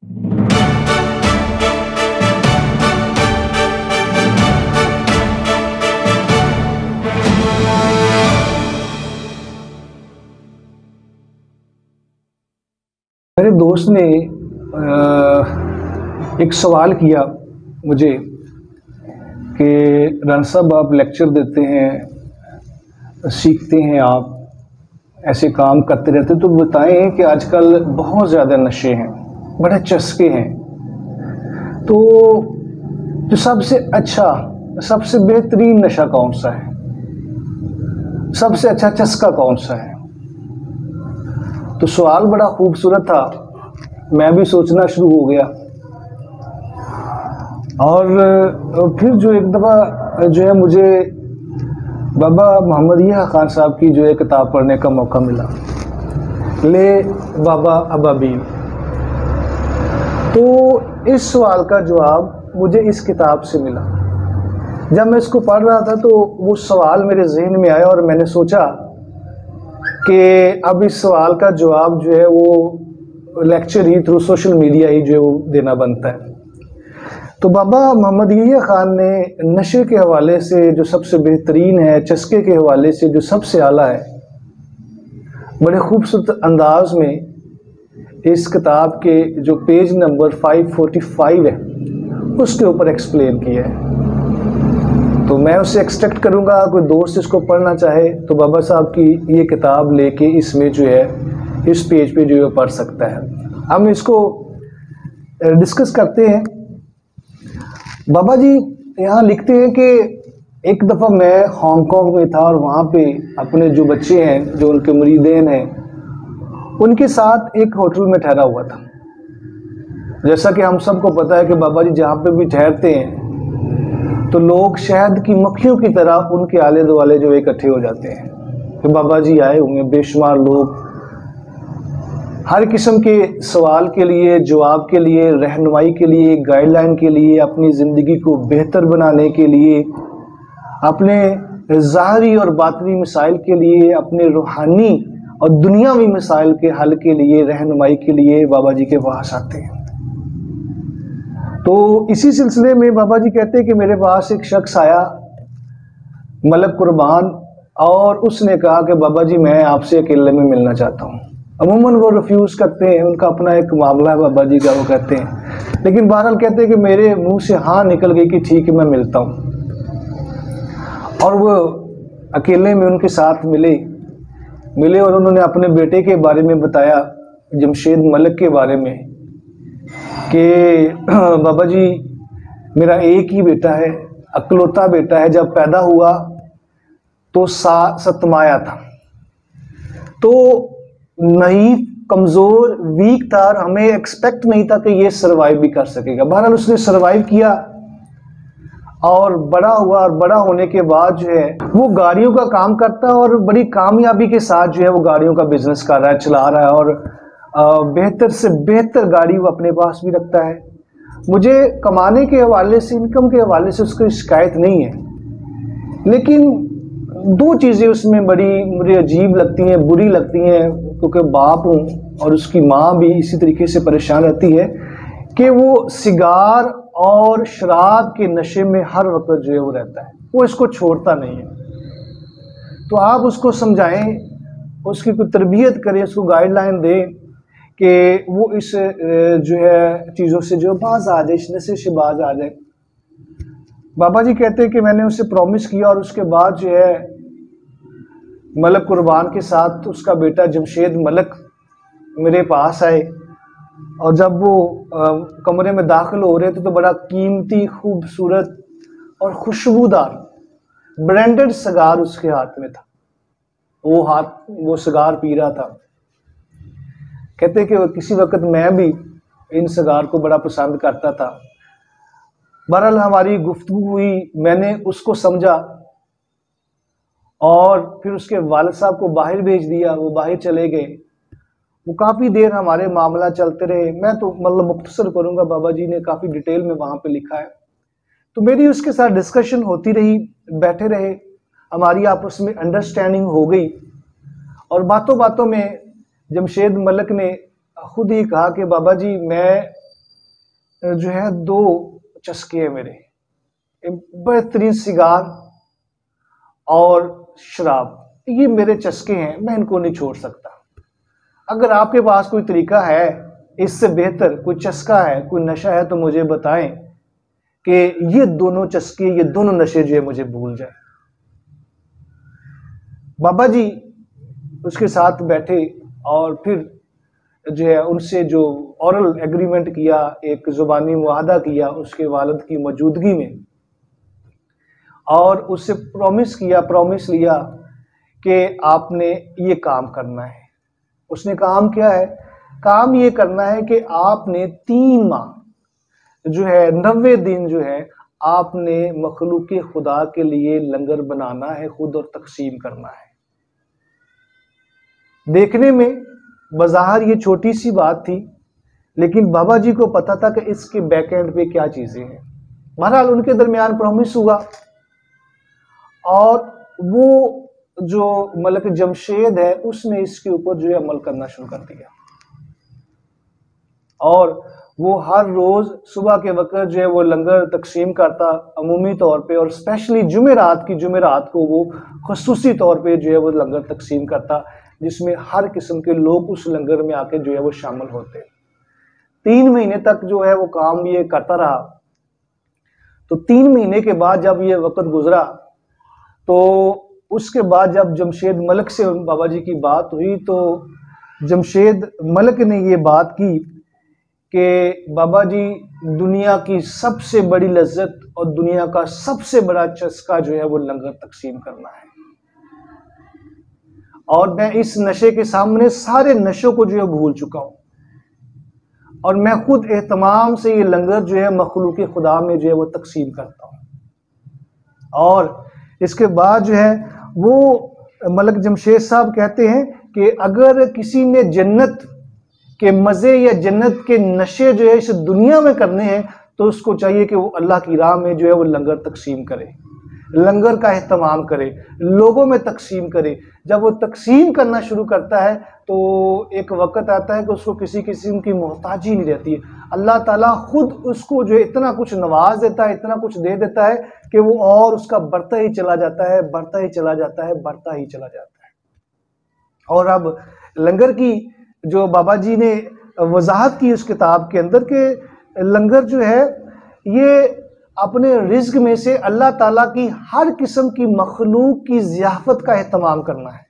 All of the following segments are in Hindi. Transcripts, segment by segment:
मेरे दोस्त ने एक सवाल किया मुझे कि राना साहब, आप लेक्चर देते हैं, सीखते हैं, आप ऐसे काम करते रहते, तो बताएं कि आजकल बहुत ज़्यादा नशे हैं, बड़े चस्के हैं, तो जो सबसे अच्छा, सबसे बेहतरीन नशा कौन सा है, सबसे अच्छा चस्का कौन सा है? तो सवाल बड़ा खूबसूरत था। मैं भी सोचना शुरू हो गया और फिर जो एक दफ़ा जो है मुझे बाबा मोहम्मद यहिया खान साहब की जो है किताब पढ़ने का मौका मिला, ले बाबा अबाबील। तो इस सवाल का जवाब मुझे इस किताब से मिला। जब मैं इसको पढ़ रहा था तो वो सवाल मेरे जहन में आया और मैंने सोचा कि अब इस सवाल का जवाब जो है वो लेक्चर ही थ्रू सोशल मीडिया ही जो है वो देना बनता है। तो बाबा मोहम्मद यहिया खान ने नशे के हवाले से जो सबसे बेहतरीन है, चस्के के हवाले से जो सबसे आला है, बड़े खूबसूरत अंदाज में इस किताब के जो पेज नंबर 545 है उसके ऊपर एक्सप्लेन किया है। तो मैं उससे एक्सट्रैक्ट करूँगा, कोई दोस्त इसको पढ़ना चाहे तो बाबा साहब की ये किताब लेके इसमें जो है इस पेज पे जो है पढ़ सकता है। हम इसको डिस्कस करते हैं। बाबा जी यहाँ लिखते हैं कि एक दफ़ा मैं हांगकांग में था और वहाँ पे अपने जो बच्चे हैं, जो उनके मुरीदेन हैं, उनके साथ एक होटल में ठहरा हुआ था। जैसा कि हम सबको पता है कि बाबा जी जहाँ पे भी ठहरते हैं तो लोग शहद की मक्खियों की तरह उनके आले दुआले जो इकट्ठे हो जाते हैं कि बाबा जी आए हुए, बेशुमार लोग हर किस्म के सवाल के लिए, जवाब के लिए, रहनुमाई के लिए, गाइडलाइन के लिए, अपनी ज़िंदगी को बेहतर बनाने के लिए, अपने ज़ाहरी और बातनी मसाइल के लिए, अपने रूहानी और दुनियावी मसाइल के हल के लिए, रहनुमाई के लिए बाबा जी के पास आते हैं। तो इसी सिलसिले में बाबा जी कहते हैं कि मेरे पास एक शख्स आया, मलक कुर्बान, और उसने कहा कि बाबा जी मैं आपसे अकेले में मिलना चाहता हूँ। अमूमन वो रिफ्यूज़ करते हैं, उनका अपना एक मामला है बाबा जी का, वो कहते हैं, लेकिन बहरहाल कहते हैं कि मेरे मुंह से हाँ निकल गई कि ठीक है मैं मिलता हूँ। और वो अकेले में उनके साथ मिले और उन्होंने अपने बेटे के बारे में बताया, जमशेद मलिक के बारे में, कि बाबा जी मेरा एक ही बेटा है, अकलौता बेटा है, जब पैदा हुआ तो सतमाया था, तो नहीं, कमज़ोर, वीक था, हमें एक्सपेक्ट नहीं था कि ये सरवाइव भी कर सकेगा। बहरहाल उसने सरवाइव किया और बड़ा हुआ, और बड़ा होने के बाद जो है वो गाड़ियों का काम करता है और बड़ी कामयाबी के साथ जो है वो गाड़ियों का बिजनेस कर रहा है, चला रहा है, और बेहतर से बेहतर गाड़ी वो अपने पास भी रखता है। मुझे कमाने के हवाले से, इनकम के हवाले से उसकी शिकायत नहीं है, लेकिन दो चीज़ें उसमें बड़ी मुझे अजीब लगती हैं, बुरी लगती हैं, क्योंकि बाप हूँ और उसकी माँ भी इसी तरीके से परेशान रहती है कि वो सिगार और शराब के नशे में हर वक्त जो है वो रहता है, वो इसको छोड़ता नहीं है। तो आप उसको समझाएं, उसकी कोई तरबियत करें, उसको गाइडलाइन दें कि वो इस जो है चीज़ों से जो बाज आ जाए, इस नशे से बाज आ जाए। बाबा जी कहते हैं कि मैंने उसे प्रॉमिस किया और उसके बाद जो है मलक कुर्बान के साथ उसका बेटा जमशेद मलिक मेरे पास आए, और जब वो कमरे में दाखिल हो रहे थे तो बड़ा कीमती, खूबसूरत और खुशबूदार ब्रांडेड सिगार उसके हाथ में था। वो सिगार पी रहा था। कहते कि किसी वक्त मैं भी इन सिगार को बड़ा पसंद करता था। बहरहाल हमारी गुफ्तगू हुई, मैंने उसको समझा और फिर उसके वालिद साहब को बाहर भेज दिया, वो बाहर चले गए। वो काफ़ी देर हमारे मामला चलते रहे। मैं तो मतलब मुख्तसर करूँगा, बाबा जी ने काफ़ी डिटेल में वहाँ पे लिखा है। तो मेरी उसके साथ डिस्कशन होती रही, बैठे रहे, हमारी आपस में अंडरस्टैंडिंग हो गई, और बातों बातों में जमशेद मलिक ने खुद ही कहा कि बाबा जी मैं जो है दो चस्के हैं मेरे, बेहतरीन सिगार और शराब, ये मेरे चस्के हैं, मैं इनको नहीं छोड़ सकता। अगर आपके पास कोई तरीका है, इससे बेहतर कोई चस्का है, कोई नशा है, तो मुझे बताएं कि ये दोनों चस्के, ये दोनों नशे जो है मुझे भूल जाए। बाबा जी उसके साथ बैठे और फिर जो है उनसे जो ओरल एग्रीमेंट किया, एक जुबानी मुआहदा किया उसके वालिद की मौजूदगी में, और उससे प्रॉमिस लिया कि आपने ये काम करना है। उसने काम क्या है? काम ये करना है कि आपने 3 माह जो है 90 दिन जो है आपने मखलूक खुदा के लिए लंगर बनाना है खुद और तकसीम करना है। देखने में बज़ाहिर ये छोटी सी बात थी, लेकिन बाबा जी को पता था कि इसके बैक एंड पे क्या चीजें हैं। बहरहाल उनके दरमियान प्रॉमिस हुआ और वो जो मलक जमशेद है उसने इसके ऊपर जो है अमल करना शुरू कर दिया, और वो हर रोज सुबह के वक्त जो है वो लंगर तकसीम करता अमूमी तौर पे, और स्पेशली जुमेरात को वो खसूसी तौर पे जो है वो लंगर तकसीम करता, जिसमें हर किस्म के लोग उस लंगर में आके जो है वो शामिल होते। 3 महीने तक जो है वो काम ये करता रहा। तो 3 महीने के बाद जब ये वक्त गुजरा, तो उसके बाद जब जमशेद मलक से बाबा जी की बात हुई, तो जमशेद मलक ने ये बात की कि बाबा जी, दुनिया की सबसे बड़ी लज्जत और दुनिया का सबसे बड़ा चस्का जो है वो लंगर तकसीम करना है, और मैं इस नशे के सामने सारे नशों को जो है भूल चुका हूं, और मैं खुद एहतमाम से ये लंगर जो है मखलूक खुदा में जो है वो तकसीम करता हूं। और इसके बाद जो है वो मलक जमशेद साहब कहते हैं कि अगर किसी ने जन्नत के मजे या जन्नत के नशे जो है इस दुनिया में करने हैं, तो उसको चाहिए कि वो अल्लाह की राह में जो है वो लंगर तकसीम करे, लंगर का एहतमाम करे, लोगों में तकसीम करे। जब वो तकसीम करना शुरू करता है तो एक वक्त आता है कि उसको किसी किस्म की मोहताजी नहीं रहती है। अल्लाह ताला खुद उसको जो इतना कुछ नवाज देता है, इतना कुछ दे देता है कि वो और उसका बढ़ता ही चला जाता है, बढ़ता ही चला जाता है, बढ़ता ही चला जाता है। और अब लंगर की जो बाबा जी ने वजाहत की उस किताब के अंदर के लंगर जो है ये अपने रिज्क में से अल्लाह ताला की हर किस्म की मखलूक की ज़ियाफत का एहतमाम करना है।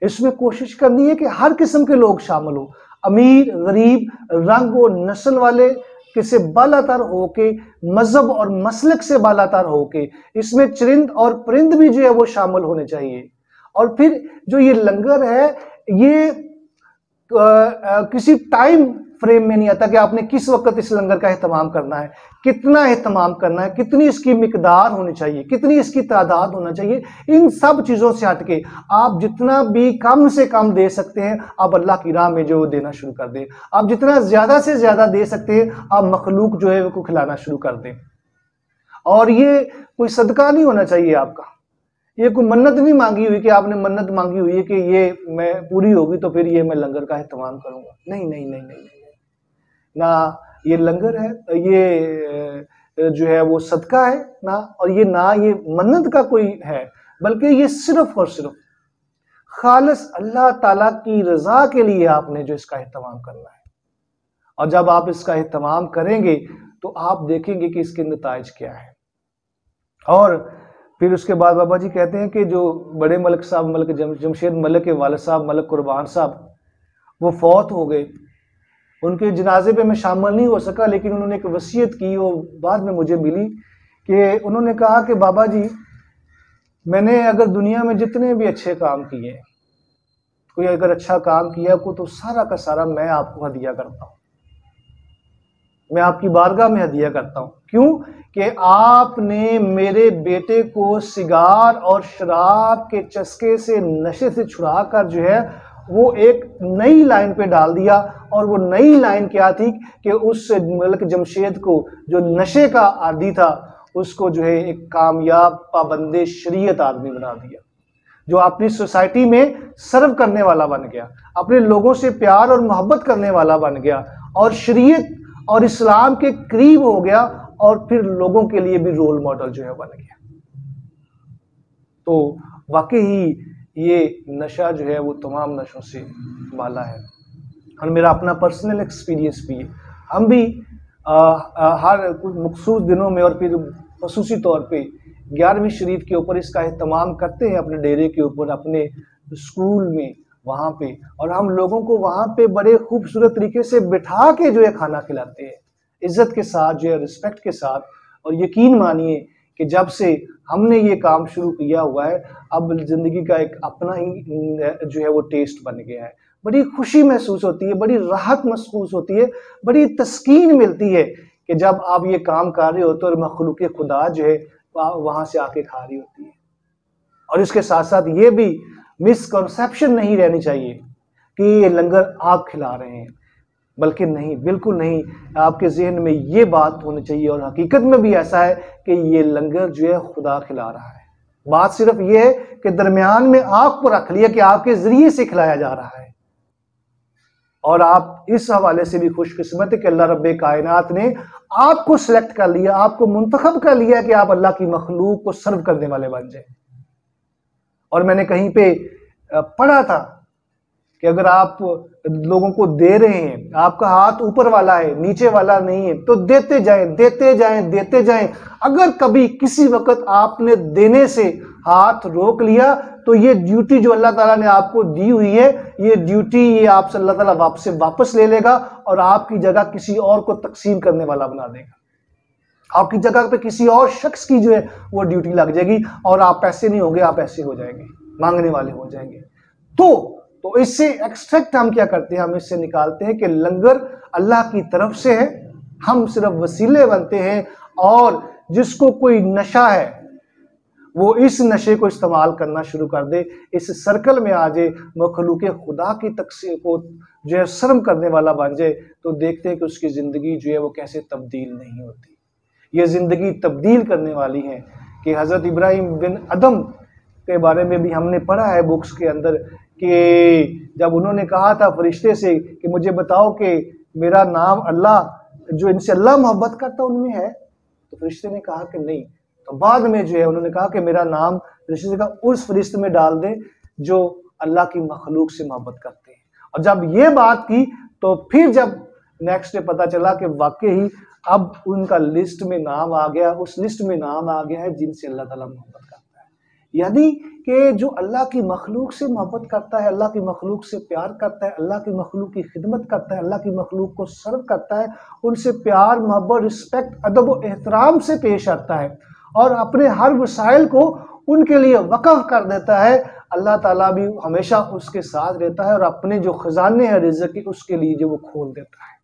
इसमें कोशिश करनी है कि हर किस्म के लोग शामिल हो, अमीर गरीब, रंग और नस्ल वाले किसे बालातर होके, मजहब और मसलक से बालातर होके, इसमें चरिंद और परिंद भी जो है वो शामिल होने चाहिए। और फिर जो ये लंगर है ये किसी टाइम फ्रेम में नहीं आता कि आपने किस वक्त इस लंगर का एहतमाम करना है, कितना एहतमाम करना है, कितनी इसकी मिकदार होनी चाहिए, कितनी इसकी तादाद होना चाहिए। इन सब चीज़ों से हटके आप जितना भी कम से कम दे सकते हैं आप अल्लाह की राह में जो देना शुरू कर दें। आप जितना ज़्यादा से ज़्यादा दे सकते हैं आप मखलूक जो है वो खिलाना शुरू कर दें। और ये कोई सदका नहीं होना चाहिए आपका, ये कोई मन्नत नहीं मांगी हुई कि आपने मन्नत मांगी हुई है कि ये मैं पूरी होगी तो फिर ये मैं लंगर का एहतमाम करूंगा। नहीं नहीं नहीं नहीं, ना ये लंगर है, ये जो है वो सदका है ना, और ये ना ये मन्नत का कोई है, बल्कि ये सिर्फ और सिर्फ खालिस अल्लाह ताला की रजा के लिए आपने जो इसका एहतमाम करना है। और जब आप इसका एहतमाम करेंगे तो आप देखेंगे कि इसके नताइज क्या है। और फिर उसके बाद बाबा जी कहते हैं कि जो बड़े मलक साहब, मलक जमशेद मलक के वालिद साहब मलक कुर्बान साहब, वो फौत हो गए। उनके जनाजे पे मैं शामिल नहीं हो सका, लेकिन उन्होंने एक वसीयत की, वो बाद में मुझे मिली, कि उन्होंने कहा कि बाबा जी, मैंने अगर दुनिया में जितने भी अच्छे काम किए, कोई अगर अच्छा काम किया को, तो सारा का सारा मैं आपको हदिया करता हूँ, मैं आपकी बारगाह में हदिया करता हूँ। क्यों? कि आपने मेरे बेटे को सिगार और शराब के चस्के से, नशे से छुड़ा कर जो है वो एक नई लाइन पे डाल दिया। और वो नई लाइन क्या थी कि उस मलक जमशेद को जो नशे का आदी था उसको जो है एक कामयाब पाबंदे शरीयत आदमी बना दिया, जो अपनी सोसाइटी में सर्व करने वाला बन गया, अपने लोगों से प्यार और मोहब्बत करने वाला बन गया, और शरीयत और इस्लाम के करीब हो गया और फिर लोगों के लिए भी रोल मॉडल जो है बन गया। तो वाकई ही ये नशा जो है वो तमाम नशों से बाला है और मेरा अपना पर्सनल एक्सपीरियंस भी है। हम भी हर कुछ मखसूस दिनों में और फिर खसूसी तौर पे 11वीं शरीफ के ऊपर इसका एहतमाम करते हैं, अपने डेरे के ऊपर, अपने स्कूल में, वहाँ पे, और हम लोगों को वहाँ पे बड़े खूबसूरत तरीके से बिठा के जो है खाना खिलाते हैं, इज्जत के साथ जो है, रिस्पेक्ट के साथ। और यकीन मानिए कि जब से हमने ये काम शुरू किया हुआ है, अब ज़िंदगी का एक अपना ही जो है वो टेस्ट बन गया है। बड़ी खुशी महसूस होती है, बड़ी राहत महसूस होती है, बड़ी तस्कीन मिलती है कि जब आप ये काम कर रहे होते हो और मखलूक खुदा जो है वहाँ से आके खा रही होती है। और इसके साथ साथ ये भी मिसकंसेप्शन नहीं रहनी चाहिए कि ये लंगर आप खिला रहे हैं, बल्कि नहीं, बिल्कुल नहीं। आपके जहन में ये बात होनी चाहिए और हकीकत में भी ऐसा है कि ये लंगर जो है खुदा खिला रहा है। बात सिर्फ ये है कि दरमियान में आपको रख लिया कि आपके जरिए से खिलाया जा रहा है। और आप इस हवाले से भी खुशकिस्मत है कि अल्लाह रब्बे कायनात ने आपको सिलेक्ट कर लिया, आपको मुंतखब कर लिया कि आप अल्लाह की मखलूक को सर्व करने वाले बन जाए। और मैंने कहीं पे पढ़ा था कि अगर आप लोगों को दे रहे हैं, आपका हाथ ऊपर वाला है, नीचे वाला नहीं है, तो देते जाएं, देते जाएं, देते जाएं। अगर कभी किसी वक्त आपने देने से हाथ रोक लिया तो ये ड्यूटी जो अल्लाह ताला ने आपको दी हुई है, ये ड्यूटी ये आपसे अल्लाह ताला वापस ले लेगा और आपकी जगह किसी और को तकसीम करने वाला बना देगा। आपकी जगह पे किसी और शख्स की जो है वो ड्यूटी लग जाएगी और आप पैसे नहीं होंगे, आप ऐसे हो जाएंगे, मांगने वाले हो जाएंगे। तो इससे एक्सट्रैक्ट हम क्या करते हैं, हम इससे निकालते हैं कि लंगर अल्लाह की तरफ से है, हम सिर्फ वसीले बनते हैं। और जिसको कोई नशा है वो इस नशे को इस्तेमाल करना शुरू कर दे, इस सर्कल में आ जाए, मखलूक खुदा की तकसीम को जो है शर्म करने वाला बन जाए, तो देखते हैं कि उसकी ज़िंदगी जो है वो कैसे तब्दील नहीं होती। ये ज़िंदगी तब्दील करने वाली है कि हज़रत इब्राहिम बिन अदम के बारे में भी हमने पढ़ा है बुक्स के अंदर कि जब उन्होंने कहा था फरिश्ते से कि मुझे बताओ कि मेरा नाम अल्लाह, जो इनसे अल्लाह मोहब्बत करता उनमें है, तो फरिश्ते ने कहा कि नहीं। तो बाद में जो है उन्होंने कहा कि मेरा नाम फरिश्ते का उस फरिश्ते में डाल दे जो अल्लाह की मखलूक से मोहब्बत करते हैं। और जब ये बात की तो फिर जब नेक्स्ट डे पता चला कि वाकई अब उनका लिस्ट में नाम आ गया, उस लिस्ट में नाम आ गया है जिनसे अल्लाह ताला मोहब्बत करता है। यानी कि जो अल्लाह की मखलूक से मोहब्बत करता है, अल्लाह की मखलूक से प्यार करता है, अल्लाह की मखलूक की खिदमत करता है, अल्लाह की मखलूक को सर्व करता है, उनसे प्यार, मोहब्बत, रिस्पेक्ट, अदब और एहतराम से पेश आता है और अपने हर वसाइल को उनके लिए वक़फ़ कर देता है, अल्लाह ताला भी हमेशा उसके साथ रहता है और अपने जो खजाने हैं रिज़्क़ के उसके लिए जो वो खोल देता है।